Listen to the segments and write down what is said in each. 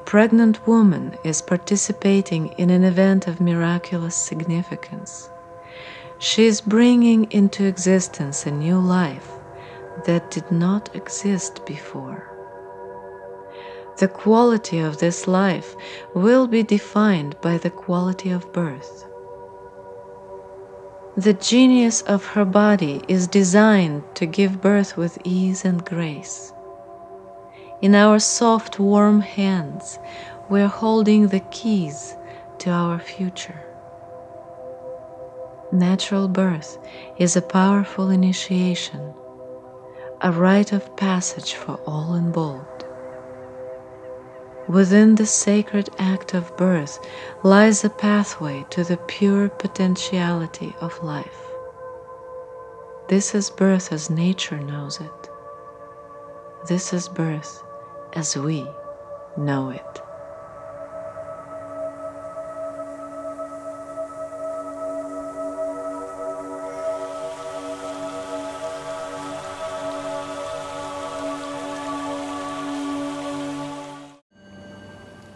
pregnant woman is participating in an event of miraculous significance. She is bringing into existence a new life that did not exist before. The quality of this life will be defined by the quality of birth. The genius of her body is designed to give birth with ease and grace. In our soft, warm hands, we are holding the keys to our future. Natural birth is a powerful initiation, a rite of passage for all involved. Within the sacred act of birth lies a pathway to the pure potentiality of life. This is birth as nature knows it. This is birth as we know it.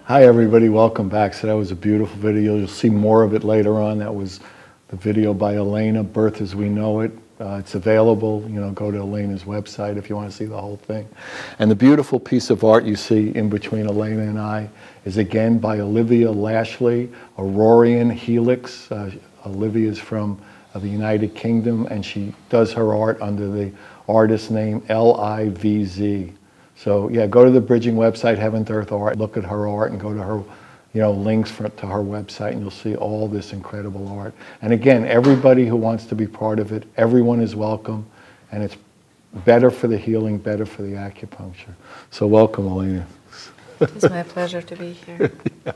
Hi everybody, welcome back. So that was a beautiful video. You'll see more of it later on. That was the video by Elena, Birth as We Know It. It's available, go to Elena's website if you want to see the whole thing. And the beautiful piece of art you see in between Elena and I is again by Olivia Lashley, Aurorian Helix. Olivia is from the United Kingdom, and she does her art under the artist name LIVZ. So yeah, go to the Bridging website, Heaven to Earth Art, look at her art and go to her links to her website, and you'll see all this incredible art. And again, everybody who wants to be part of it, everyone is welcome, and it's better for the healing, better for the acupuncture. So welcome, Elena. It's my pleasure to be here. Yeah.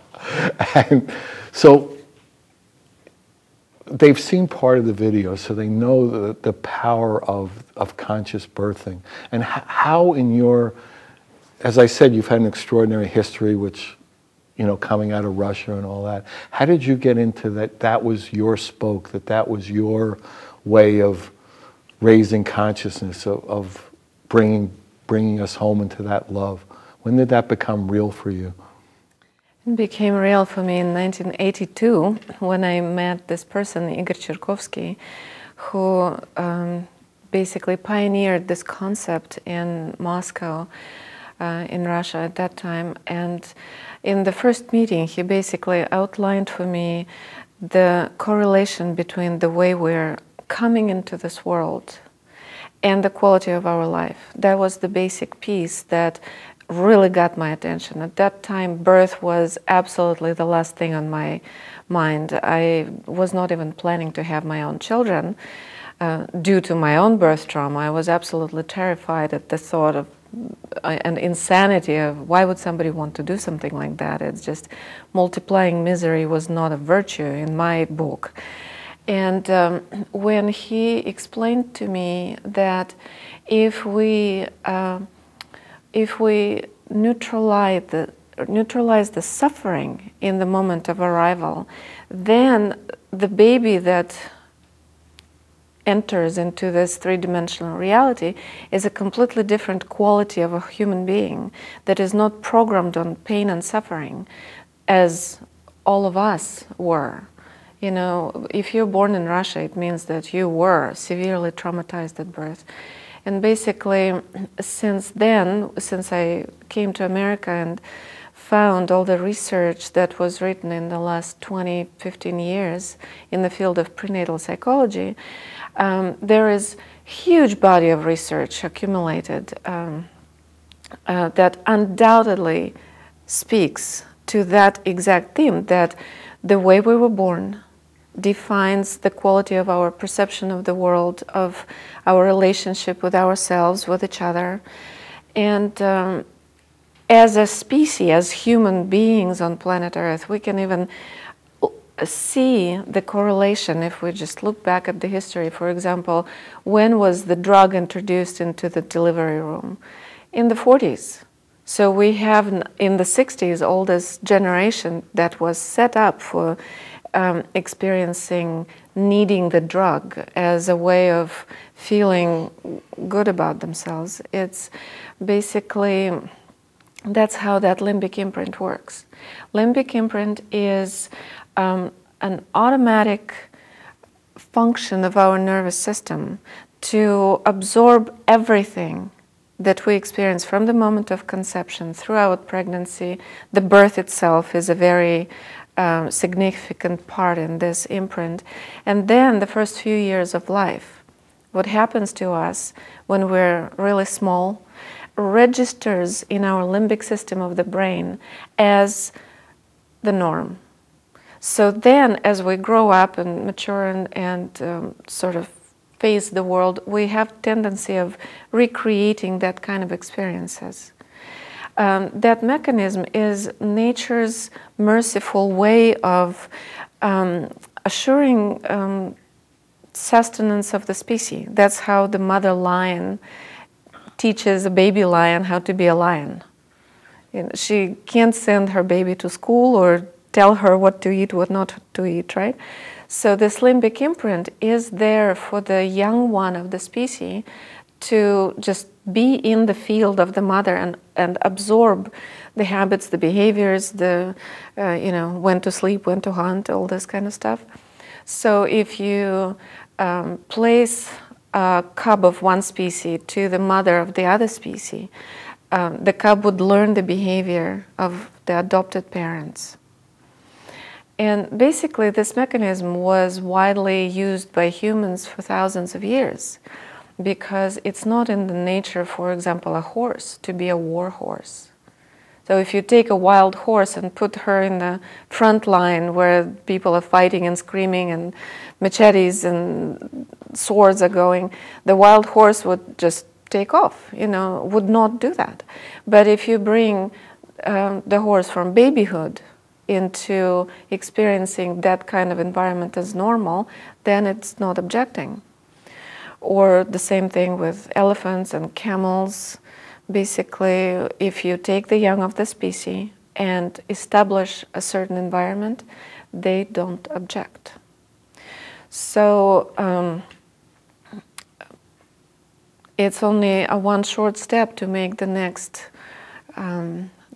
And so they've seen part of the video, so they know the power of conscious birthing. And how in your, as I said, you've had an extraordinary history, which, coming out of Russia and all that. How did you get into that? That was your spoke, that was your way of raising consciousness, of bringing us home into that love. When did that become real for you? It became real for me in 1982 when I met this person, Igor Cherkovsky, who basically pioneered this concept in Moscow, in Russia at that time. And in the first meeting, he basically outlined for me the correlation between the way we're coming into this world and the quality of our life. That was the basic piece that really got my attention. At that time, birth was absolutely the last thing on my mind. I was not even planning to have my own children due to my own birth trauma. I was absolutely terrified at the thought of an insanity of why would somebody want to do something like that. It's just multiplying misery was not a virtue in my book. And when he explained to me that if we neutralize the suffering in the moment of arrival, then the baby that enters into this three-dimensional reality is a completely different quality of a human being that is not programmed on pain and suffering as all of us were. If you're born in Russia, it means that you were severely traumatized at birth. And basically, since then, since I came to America and found all the research that was written in the last 20, 15 years in the field of prenatal psychology, there is a huge body of research accumulated that undoubtedly speaks to that exact theme, that the way we were born defines the quality of our perception of the world, of our relationship with ourselves, with each other. And as a species, as human beings on planet Earth, we can even see the correlation if we just look back at the history. For example, when was the drug introduced into the delivery room? In the 40s. So we have in the 60s oldest generation that was set up for experiencing needing the drug as a way of feeling good about themselves. It's basically That's how that limbic imprint works. Limbic imprint is an automatic function of our nervous system to absorb everything that we experience from the moment of conception throughout pregnancy. The birth itself is a very significant part in this imprint. And then the first few years of life, what happens to us when we're really small, registers in our limbic system of the brain as the norm. So then, as we grow up and mature and sort of face the world, we have tendency of recreating that kind of experiences. That mechanism is nature's merciful way of assuring sustenance of the species. That's how the mother lion teaches a baby lion how to be a lion. You know, she can't send her baby to school or tell her what to eat, what not to eat, right? So this limbic imprint is there for the young one of the species to just be in the field of the mother and absorb the habits, the behaviors, the when to sleep, when to hunt, all this kind of stuff. So if you place a cub of one species to the mother of the other species, the cub would learn the behavior of the adopted parents. And basically this mechanism was widely used by humans for thousands of years because it's not in the nature, for example, a horse to be a war horse. So if you take a wild horse and put her in the front line where people are fighting and screaming and machetes and swords are going, the wild horse would just take off, would not do that. But if you bring the horse from babyhood into experiencing that kind of environment as normal, then it's not objecting. Or the same thing with elephants and camels. Basically, if you take the young of the species and establish a certain environment, they don't object. So it's only a one short step to make the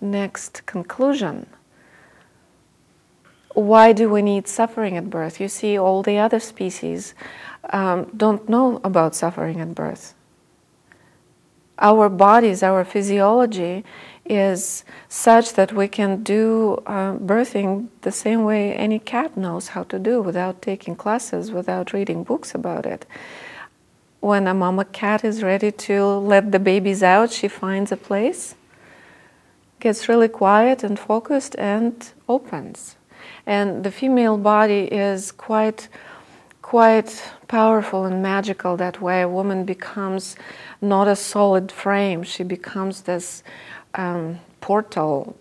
next conclusion. Why do we need suffering at birth? You see, all the other species don't know about suffering at birth. Our bodies, our physiology is such that we can do birthing the same way any cat knows how to do without taking classes, without reading books about it. When a mama cat is ready to let the babies out, she finds a place, gets really quiet and focused and opens. And the female body is quite powerful and magical that way. A woman becomes not a solid frame. She becomes this portal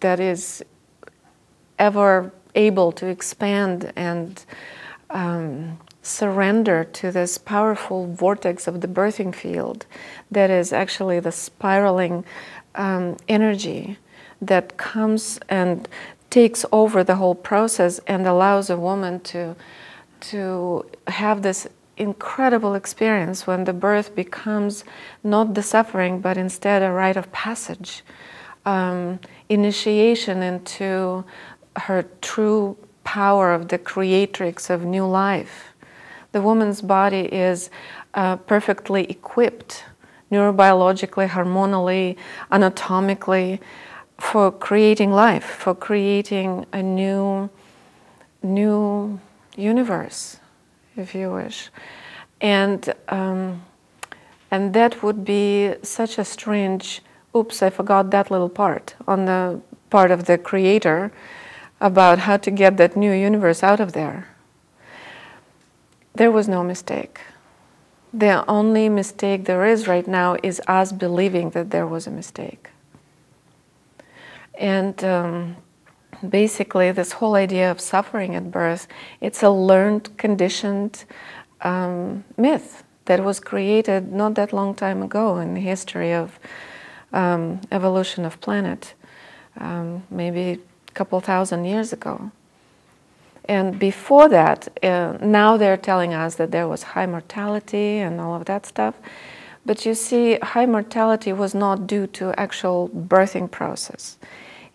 that is ever able to expand and surrender to this powerful vortex of the birthing field that is actually the spiraling energy that comes and takes over the whole process and allows a woman to have this incredible experience when the birth becomes not the suffering but instead a rite of passage, initiation into her true power of the creatrix of new life. The woman's body is perfectly equipped, neurobiologically, hormonally, anatomically, for creating life, for creating a new universe, if you wish. And that would be such a strange, oops, I forgot that little part, on the part of the creator about how to get that new universe out of there. There was no mistake. The only mistake there is right now is us believing that there was a mistake. And basically this whole idea of suffering at birth, it's a learned, conditioned myth that was created not that long time ago in the history of evolution of planet, maybe a couple thousand years ago. And before that, now they're telling us that there was high mortality and all of that stuff. But you see, high mortality was not due to actual birthing process.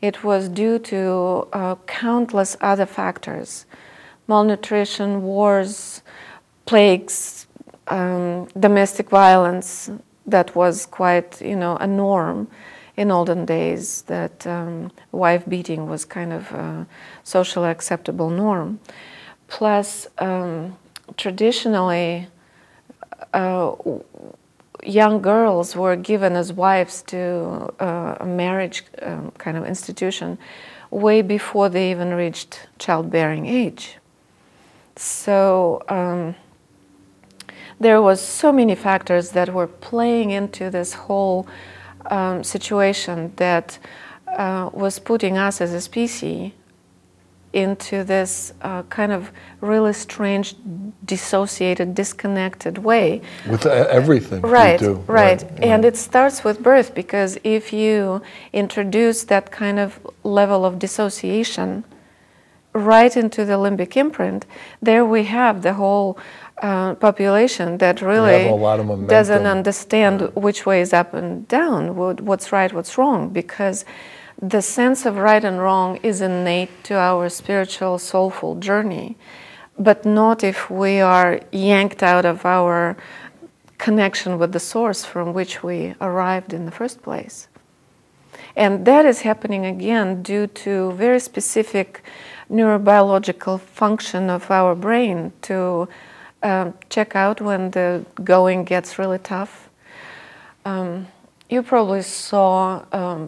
It was due to countless other factors: malnutrition, wars, plagues, domestic violence. That was quite, a norm in olden days, that wife beating was kind of a socially acceptable norm. Plus, traditionally, young girls were given as wives to a marriage kind of institution way before they even reached childbearing age. So there was so many factors that were playing into this whole situation that was putting us as a species into this kind of really strange, dissociated, disconnected way. With everything Right, we do. right. And it starts with birth, because if you introduce that kind of level of dissociation right into the limbic imprint, there we have the whole population that really doesn't understand which way is up and down, what's right, what's wrong, because the sense of right and wrong is innate to our spiritual, soulful journey, but not if we are yanked out of our connection with the source from which we arrived in the first place. And that is happening again due to very specific neurobiological function of our brain to check out when the going gets really tough. You probably saw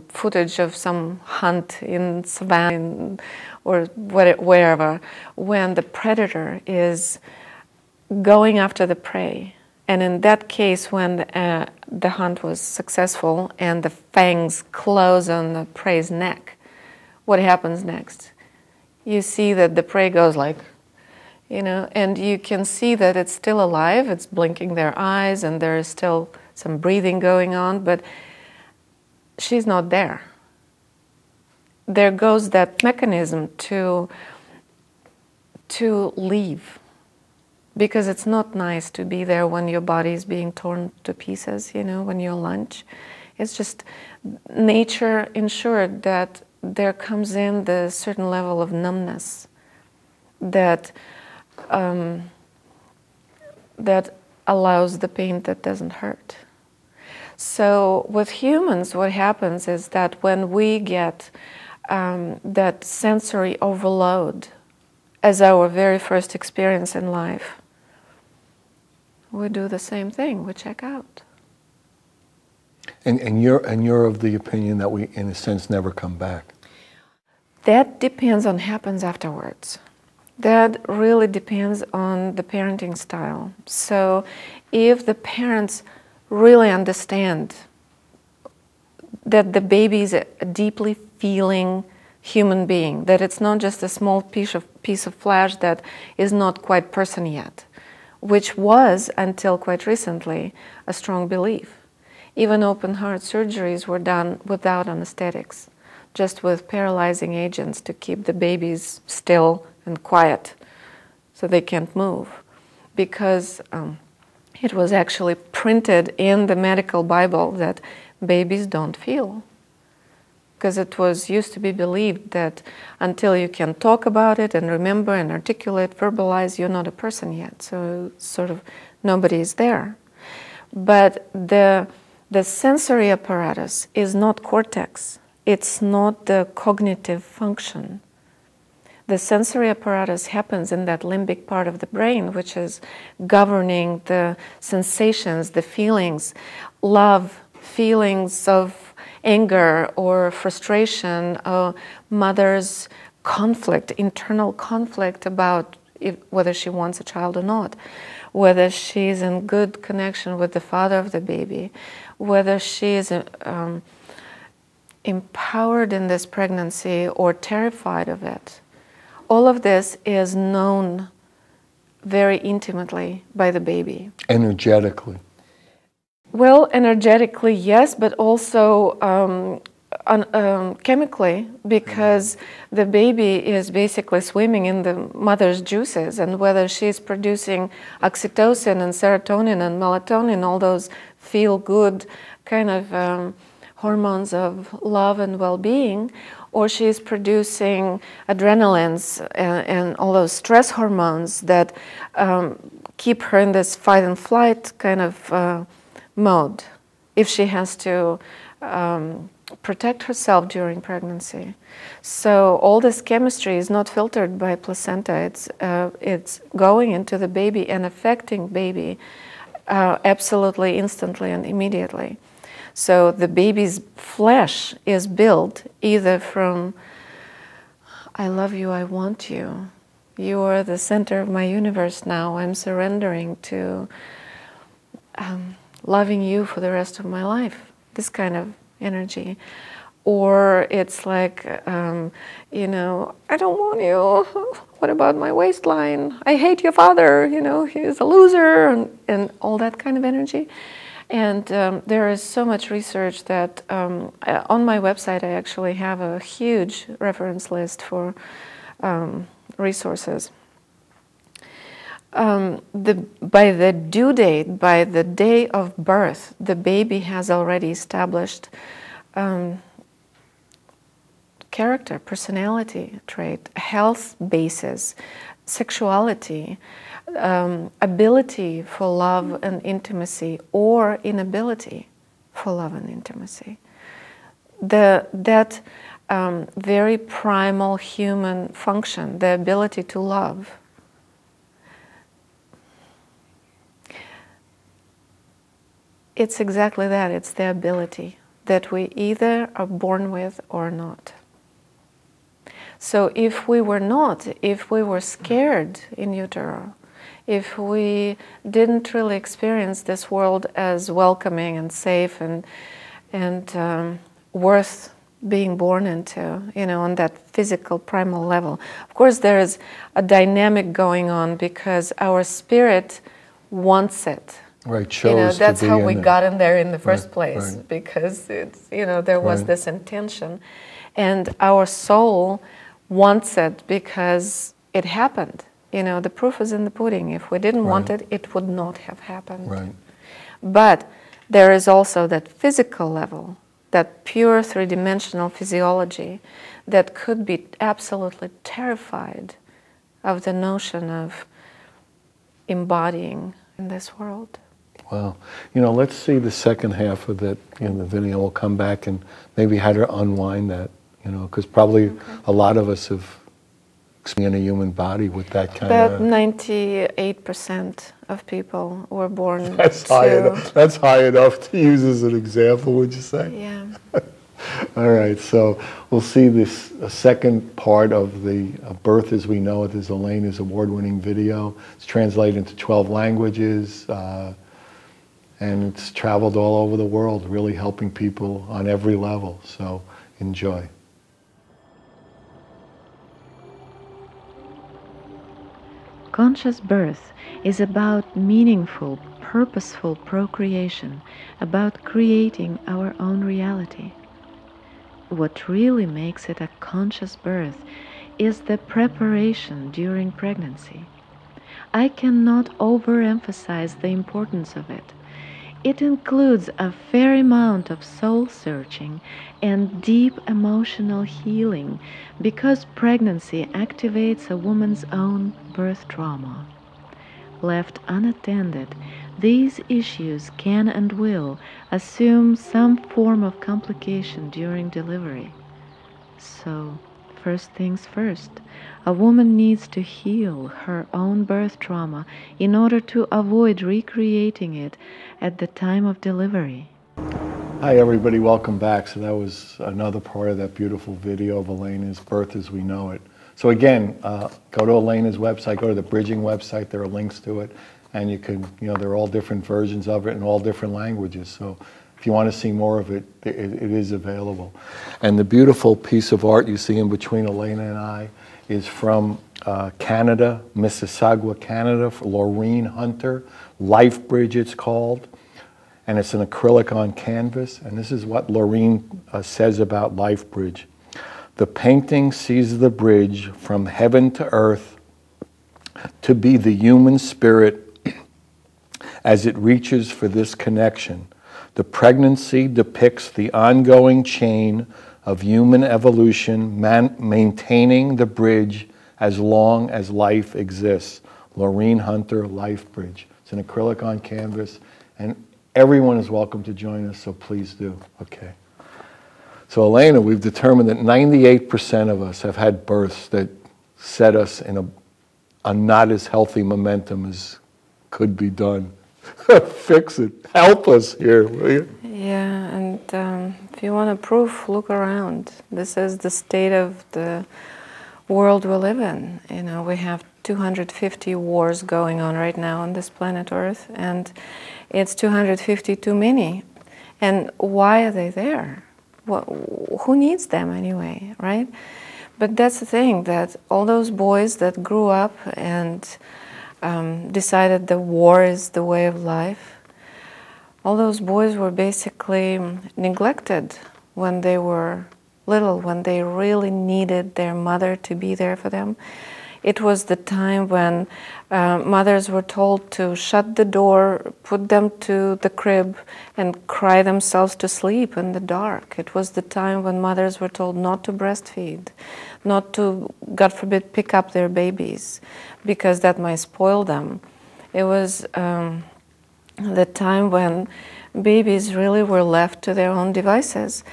footage of some hunt in Seville or wherever, when the predator is going after the prey. And in that case, when the hunt was successful and the fangs close on the prey's neck, what happens next? You see that the prey goes like, and you can see that it's still alive, it's blinking their eyes, and there is still some breathing going on, but she's not there. There goes that mechanism to leave, because it's not nice to be there when your body is being torn to pieces, when you lunch. It's just nature ensured that there comes in the certain level of numbness that that allows the pain that doesn't hurt. So with humans, what happens is that when we get that sensory overload as our very first experience in life, we do the same thing, we check out. And you're of the opinion that we, in a sense, never come back. That depends on what happens afterwards. That really depends on the parenting style. So if the parents really understand that the baby is a deeply feeling human being, that it's not just a small piece of flesh that is not quite person yet, which was, until quite recently, a strong belief. Even open heart surgeries were done without anesthetics, just with paralyzing agents to keep the babies still and quiet so they can't move, because it was actually printed in the medical Bible that babies don't feel. Because it was used to be believed that until you can talk about it and remember and articulate, verbalize, you're not a person yet. So sort of nobody is there. But the sensory apparatus is not cortex. It's not the cognitive function. The sensory apparatus happens in that limbic part of the brain, which is governing the sensations, the feelings, love, feelings of anger or frustration, mother's conflict, internal conflict about whether she wants a child or not, whether she's in good connection with the father of the baby, whether she is empowered in this pregnancy or terrified of it. All of this is known very intimately by the baby. Energetically. Well, energetically, yes, but also chemically, because the baby is basically swimming in the mother's juices, and whether she's producing oxytocin and serotonin and melatonin, all those feel-good kind of hormones of love and well-being, or she's producing adrenalines and all those stress hormones that keep her in this fight and flight kind of mode, if she has to protect herself during pregnancy. So all this chemistry is not filtered by placenta. It's going into the baby and affecting baby absolutely instantly and immediately. So the baby's flesh is built either from I love you, I want you, you are the center of my universe now, I'm surrendering to loving you for the rest of my life, this kind of energy. Or it's like, you know, I don't want you, what about my waistline? I hate your father, you know, he's a loser, and all that kind of energy. And there is so much research that on my website I actually have a huge reference list for resources. By the due date, by the day of birth, the baby has already established character, personality trait, health basis, sexuality, ability for love and intimacy, or inability for love and intimacy. That very primal human function, the ability to love, it's exactly that. It's the ability that we either are born with or not. So if we were not, if we were scared in utero, if we didn't really experience this world as welcoming and safe and worth being born into, you know, on that physical primal level. Of course, there is a dynamic going on because our spirit wants it. Right, chose you know, that's to be how in we there. got in there in the first place, right. because it's, you know, there was Right. this intention, and our soul wants it because it happened. You know, the proof is in the pudding. If we didn't want Right. it, it would not have happened. Right. But there is also that physical level, that pure three-dimensional physiology that could be absolutely terrified of the notion of embodying in this world. Wow. You know, let's see the second half of that in the video. We'll come back and maybe how to unwind that, you know, because probably a lot of us have experienced in a human body with that kind About of... 98% of people were born That's to... high enough to use as an example, would you say? Yeah. All right, so we'll see this second part of the Birth as We Know It. This is Elena's award-winning video. It's translated into 12 languages, and it's traveled all over the world, really helping people on every level. So enjoy. Conscious birth is about meaningful, purposeful procreation, about creating our own reality. What really makes it a conscious birth is the preparation during pregnancy. I cannot overemphasize the importance of it. It includes a fair amount of soul-searching and deep emotional healing because pregnancy activates a woman's own birth trauma. Left unattended, these issues can and will assume some form of complication during delivery. So, first things first, a woman needs to heal her own birth trauma in order to avoid recreating it at the time of delivery. Hi everybody, welcome back. So that was another part of that beautiful video of Elena's Birth as We Know It. So again, go to Elena's website, go to the Bridging website, there are links to it, and you can, you know, there are all different versions of it in all different languages. So if you want to see more of it, it is available. And the beautiful piece of art you see in between Elena and I is from Canada, Mississauga, Canada, for Laureen Hunter. Life Bridge it's called. and it's an acrylic on canvas. And this is what Laureen says about Life Bridge. The painting sees the bridge from heaven to earth to be the human spirit as it reaches for this connection. The pregnancy depicts the ongoing chain of human evolution, maintaining the bridge as long as life exists. Laureen Hunter, Life Bridge. It's an acrylic on canvas, and everyone is welcome to join us, so please do. Okay. So Elena, we've determined that 98% of us have had births that set us in a not as healthy momentum as could be done. Fix it. Help us here, will you? Yeah, and if you want a proof, look around. This is the state of the world we live in. You know, we have 250 wars going on right now on this planet Earth, and it's 250 too many. And why are they there? Who needs them anyway, right? But that's the thing, that all those boys that grew up and decided the war is the way of life, all those boys were basically neglected when they were little, when they really needed their mother to be there for them. It was the time when mothers were told to shut the door, put them to the crib, and cry themselves to sleep in the dark. It was the time when mothers were told not to breastfeed, not to, God forbid, pick up their babies, because that might spoil them. It was the time when babies really were left to their own devices.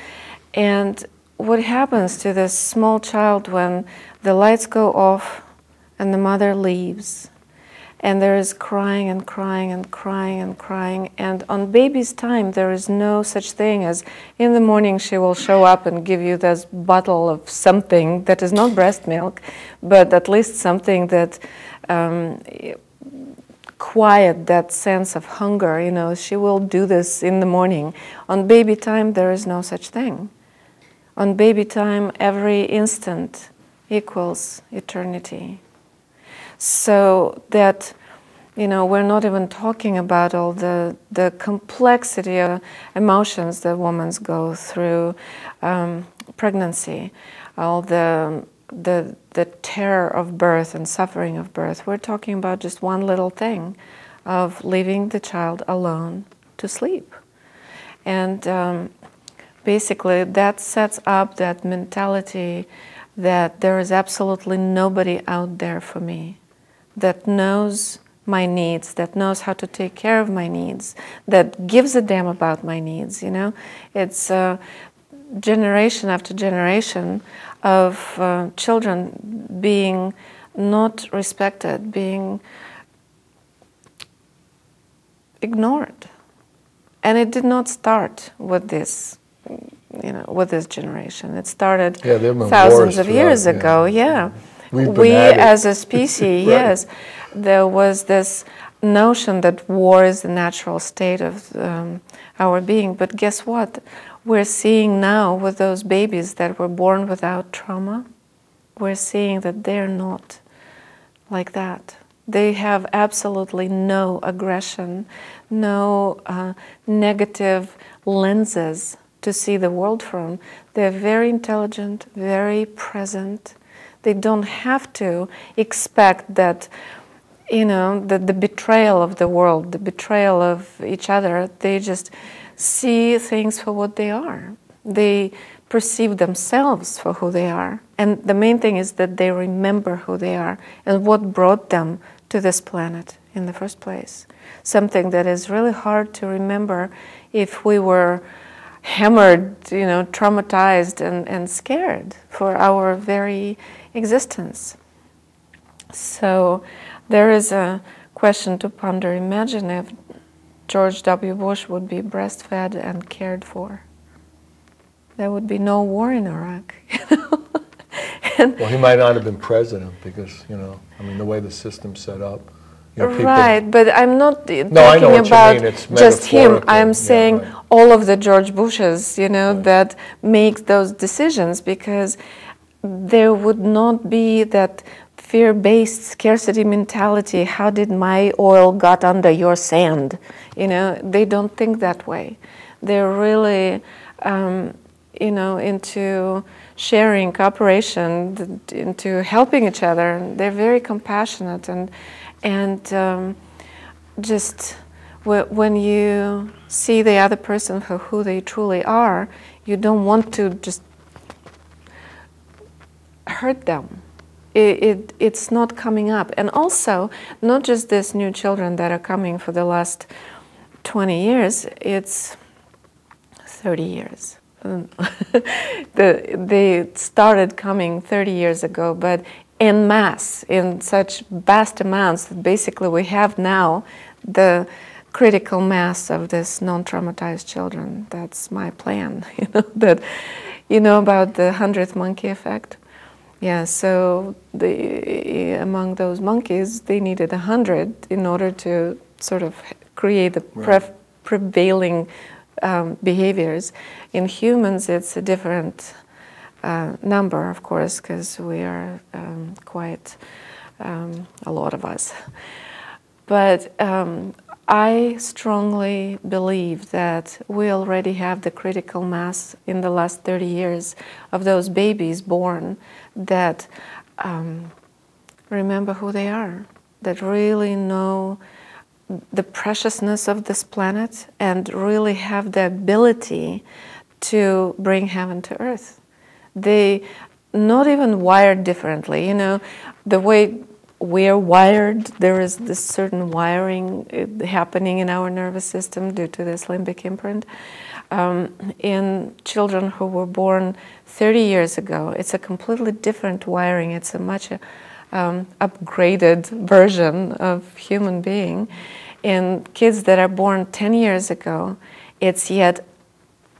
And what happens to this small child when the lights go off and the mother leaves, and there is crying and crying and crying and crying, and on baby's time there is no such thing as in the morning she will show up and give you this bottle of something that is not breast milk, but at least something that quiet that sense of hunger. You know, she will do this in the morning. On baby time there is no such thing. On baby time every instant equals eternity. So that, you know, we're not even talking about all the complexity of emotions that women go through pregnancy, all the terror of birth and suffering of birth. We're talking about just one little thing of leaving the child alone to sleep. And basically that sets up that mentality that there is absolutely nobody out there for me, that knows my needs, that knows how to take care of my needs, that gives a damn about my needs, you know. It's generation after generation of children being not respected, being ignored. And it did not start with this, you know, with this generation. It started thousands of years ago, yeah. We as a species, right. Yes, there was this notion that war is the natural state of our being. But guess what? We're seeing now with those babies that were born without trauma, we're seeing that they're not like that. They have absolutely no aggression, no negative lenses to see the world from. They're very intelligent, very present. They don't have to expect that, you know, the betrayal of the world, the betrayal of each other. They just see things for what they are. They perceive themselves for who they are. And the main thing is that they remember who they are and what brought them to this planet in the first place. Something that is really hard to remember if we were hammered, you know, traumatized and scared for our very existence. So there is a question to ponder. Imagine if George W. Bush would be breastfed and cared for. There would be no war in Iraq. You know? Well, he might not have been president because, you know, I mean, the way the system's set up. You know, right, but I'm not talking about just him. I'm saying all of the George Bushes, you know, that make those decisions, because there would not be that fear-based scarcity mentality. How did my oil got under your sand? You know, they don't think that way. They're really, you know, into sharing, cooperation, into helping each other. And they're very compassionate, and just when you see the other person for who they truly are, you don't want to just hurt them. It's not coming up. And also, not just these new children that are coming for the last 20 years, it's 30 years. They started coming 30 years ago, but en masse, in such vast amounts that basically we have now the critical mass of this non-traumatized children. That's my plan, you know, that, you know about the 100th monkey effect? Yeah, so among those monkeys, they needed 100 in order to sort of create the prevailing behaviors. In humans, it's a different number, of course, because we are quite a lot of us. But I strongly believe that we already have the critical mass in the last 30 years of those babies born that remember who they are, that really know the preciousness of this planet and really have the ability to bring heaven to earth. They not even wired differently, you know, the way we're wired, there is this certain wiring happening in our nervous system due to this limbic imprint. In children who were born 30 years ago, it's a completely different wiring. It's a much upgraded version of human being. In kids that are born 10 years ago, it's yet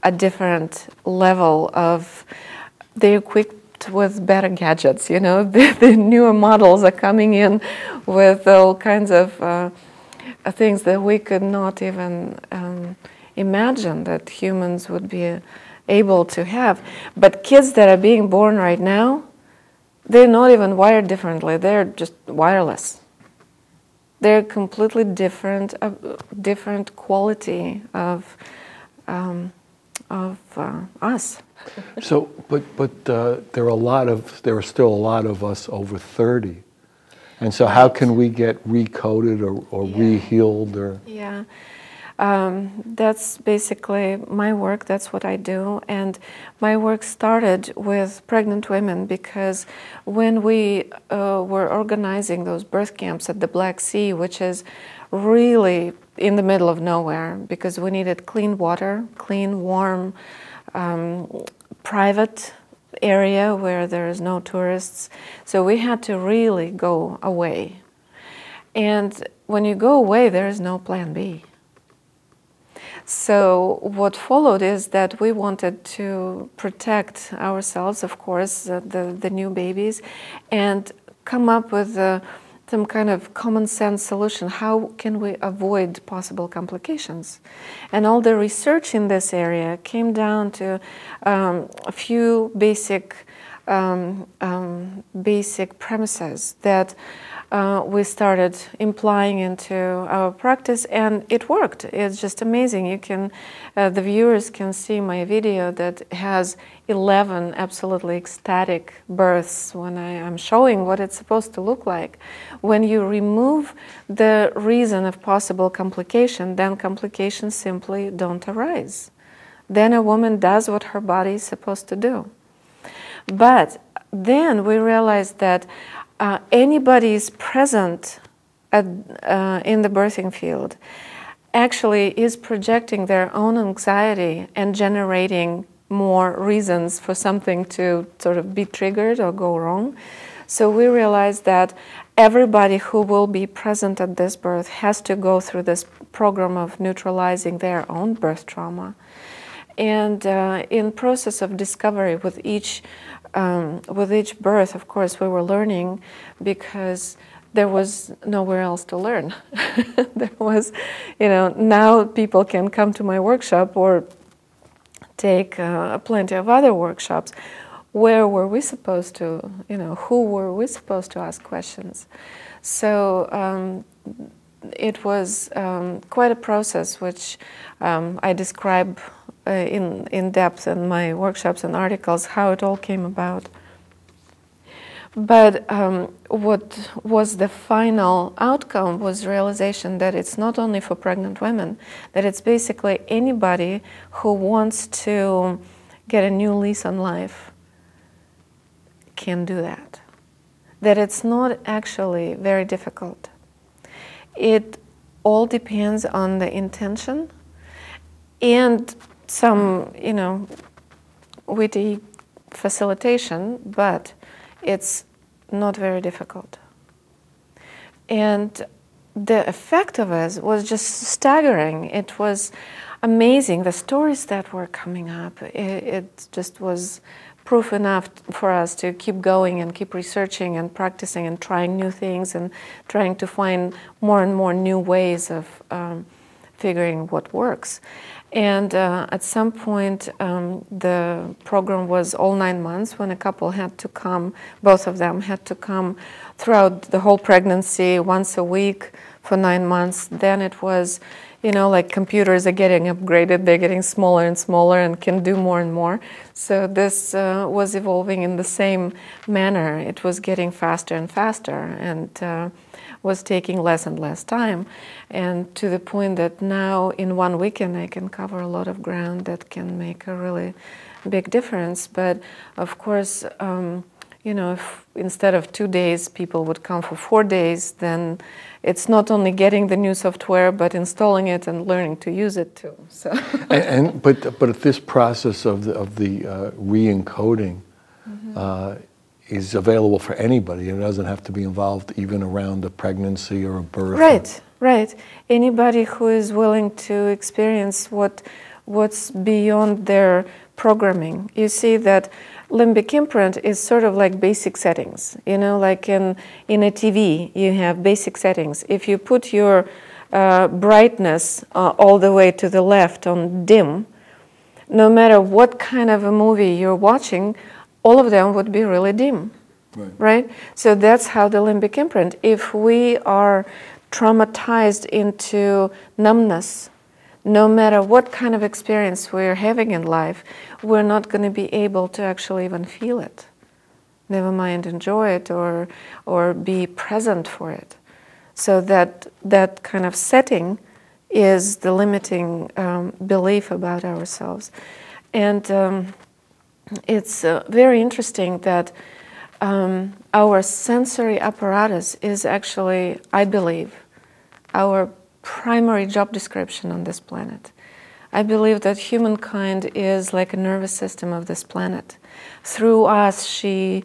a different level of, they're equipped with better gadgets, you know, the newer models are coming in with all kinds of things that we could not even imagine that humans would be able to have. But kids that are being born right now, they're not even wired differently, they're just wireless. They're completely different, different quality of us. So, but there are still a lot of us over 30, and so how can we get recoded or re-healed or? Yeah, that's basically my work. That's what I do, and my work started with pregnant women because when we were organizing those birth camps at the Black Sea, which is really in the middle of nowhere, because we needed clean water, clean, warm, private area where there is no tourists. So we had to really go away. And when you go away, there is no plan B. So what followed is that we wanted to protect ourselves, of course, the new babies, and come up with some kind of common sense solution. How can we avoid possible complications? And all the research in this area came down to a few basic premises that we started implying into our practice, and it worked. It's just amazing. You can, the viewers can see my video that has 11 absolutely ecstatic births when I'm showing what it's supposed to look like. When you remove the reason of possible complication, then complications simply don't arise. Then a woman does what her body is supposed to do. But then we realized that anybody is present in the birthing field actually is projecting their own anxiety and generating more reasons for something to sort of be triggered or go wrong. So we realized that everybody who will be present at this birth has to go through this program of neutralizing their own birth trauma. And in process of discovery with each birth, of course, we were learning because there was nowhere else to learn. There was, you know, now people can come to my workshop or take plenty of other workshops. where were we supposed to, who were we supposed to ask questions? So it was quite a process, which I describe in depth in my workshops and articles, how it all came about. But what was the final outcome was realization that it's not only for pregnant women, that it's basically anybody who wants to get a new lease on life can do that. That it's not actually very difficult. It all depends on the intention and some, witty facilitation, but it's not very difficult. And the effect of it was just staggering. It was amazing. The stories that were coming up, it just was proof enough for us to keep going and keep researching and practicing and trying new things and trying to find more and more new ways of figuring what works. And at some point, the program was all 9 months when a couple had to come, both of them had to come throughout the whole pregnancy once a week for 9 months. Then it was, like computers are getting upgraded, they're getting smaller and smaller and can do more and more. So this was evolving in the same manner. It was getting faster and faster and was taking less and less time. And to the point that now in one weekend I can cover a lot of ground that can make a really big difference. But of course, if instead of 2 days people would come for 4 days, then it's not only getting the new software, but installing it and learning to use it too. So, but this process of the re-encoding is available for anybody. It doesn't have to be involved even around a pregnancy or a birth. Right. Anybody who is willing to experience what's beyond their programming. You see that limbic imprint is sort of like basic settings. Like in a TV, you have basic settings. If you put your brightness all the way to the left on dim, no matter what kind of a movie you're watching, all of them would be really dim, right? So that's how the limbic imprint, if we are traumatized into numbness, no matter what kind of experience we're having in life, we're not going to be able to actually even feel it. Never mind enjoy it or be present for it. So that kind of setting is the limiting belief about ourselves. And it's very interesting that our sensory apparatus is actually, I believe, our primary job description on this planet. I believe that humankind is like a nervous system of this planet. Through us, she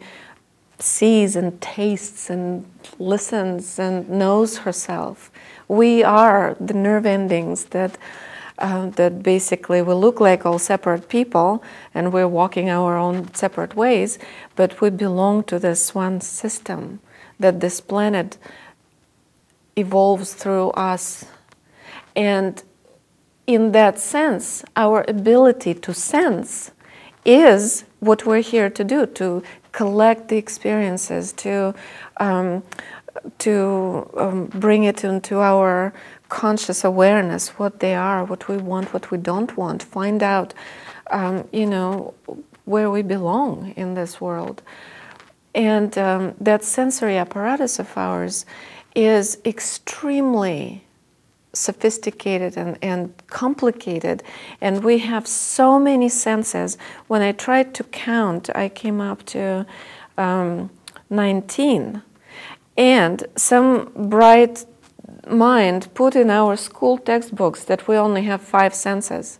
sees and tastes and listens and knows herself. We are the nerve endings that basically we look like all separate people and we're walking our own separate ways, but we belong to this one system, that this planet evolves through us. And in that sense, our ability to sense is what we're here to do, to collect the experiences, to bring it into our conscious awareness, what they are, what we want, what we don't want, find out, where we belong in this world. And that sensory apparatus of ours is extremely sophisticated and complicated, and we have so many senses. When I tried to count, I came up to 19, and some bright mind put in our school textbooks that we only have 5 senses.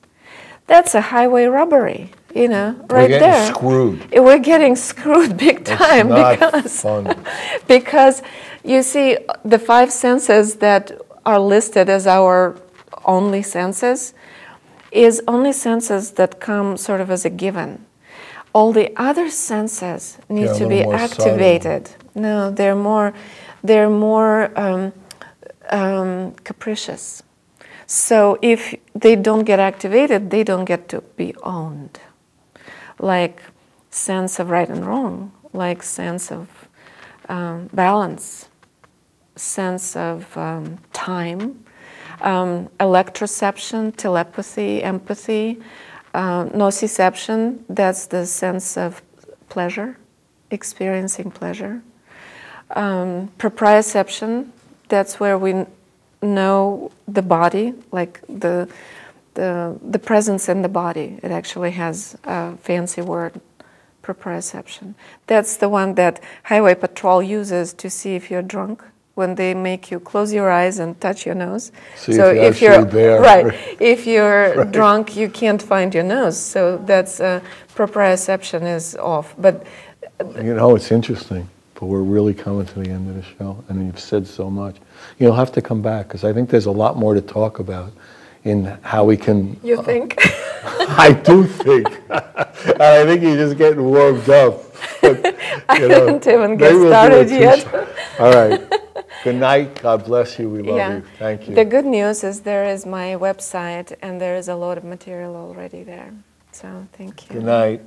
That's a highway robbery, right there. We're getting screwed. We're getting screwed big time. It's not fun. Because you see, the 5 senses that are listed as our only senses is only senses that come sort of as a given. All the other senses need to be activated. Subtle. No, they're more capricious. So if they don't get activated, they don't get to be owned. Like sense of right and wrong, like sense of balance, sense of time, electroception, telepathy, empathy, nociception, that's the sense of pleasure, experiencing pleasure. Proprioception, that's where we know the body, like the presence in the body. It actually has a fancy word, proprioception. That's the one that Highway Patrol uses to see if you're drunk, when they make you close your eyes and touch your nose. So if you're there. Right, if you're drunk, you can't find your nose. So that's proprioception is off. But you know, it's interesting, but we're really coming to the end of the show, and you've said so much. You'll have to come back, because I think there's a lot more to talk about in how we can... You think? I do think. And I think you're just getting warmed up. But, I haven't even get started yet. All right. Good night. God bless you. We love you. Thank you. The good news is there is my website, and there is a lot of material already there. So thank you. Good night.